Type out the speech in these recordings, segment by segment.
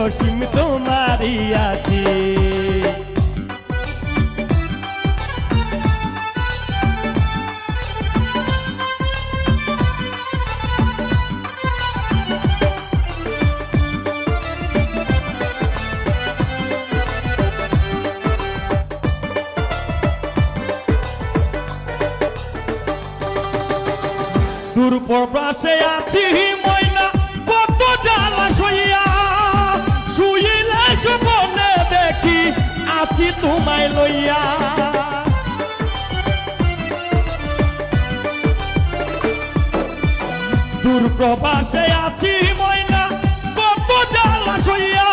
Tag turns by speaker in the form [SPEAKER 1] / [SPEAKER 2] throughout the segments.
[SPEAKER 1] জসিম তোমারই আছি। দূর প্রবাসে আছি ময়না কত জ্বালা সইয়া, শুইলে স্বপ্নে দেখি আছি তোমায় লইয়া। দূর প্রবাসে আছি ময়না কত জ্বালা সইয়া,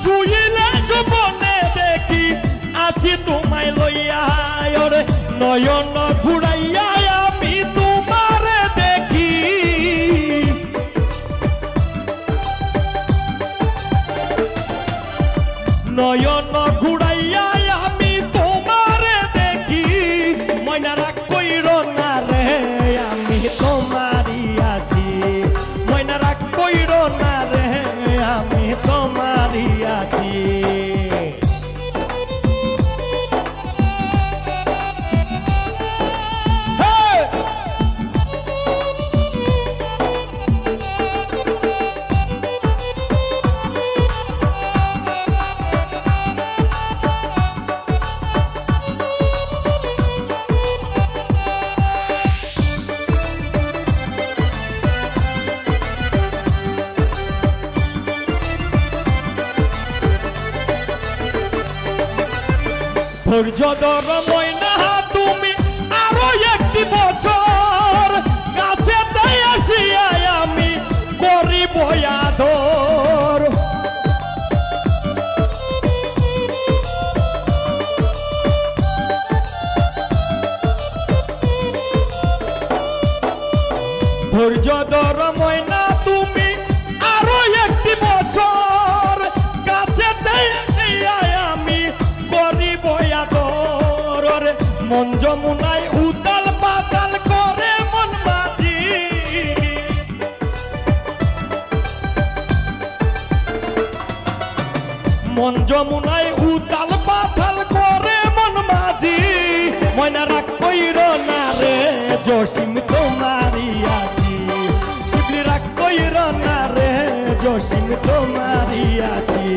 [SPEAKER 1] শুইলে স্বপ্নে দেখি আছি তোমায় লইয়া। ওরে নয়ন ঘুরাইয়া আমি তোমারে দেখি, নয়ন ঘুরাইয়া আমি তোমারে দেখি। ময়না রাগ কইরো না রে আমি তোমারই আছি, ময়না রাগ কইরো না রে আমি তোমারই আছি। ধৈর্য ধর ময়না তুমি আরো একটি বছর, কাছে তাই আসিয়া আমি করিব আদর। ধৈর্য ধর ময়না তুমি আরো একটি বছর, কাছে তাই আসিয়া আমি করিব আদর। মন যমুনায় উতাল পাতাল করে মন মাঝি, মন যমুনায় উতাল পাতাল করে মন মাঝি। ময়না রাগ কইরো না রে জসিম তোমারই আছি, শিবলি রাগ কইরো না রে জসিম তোমারই আছি।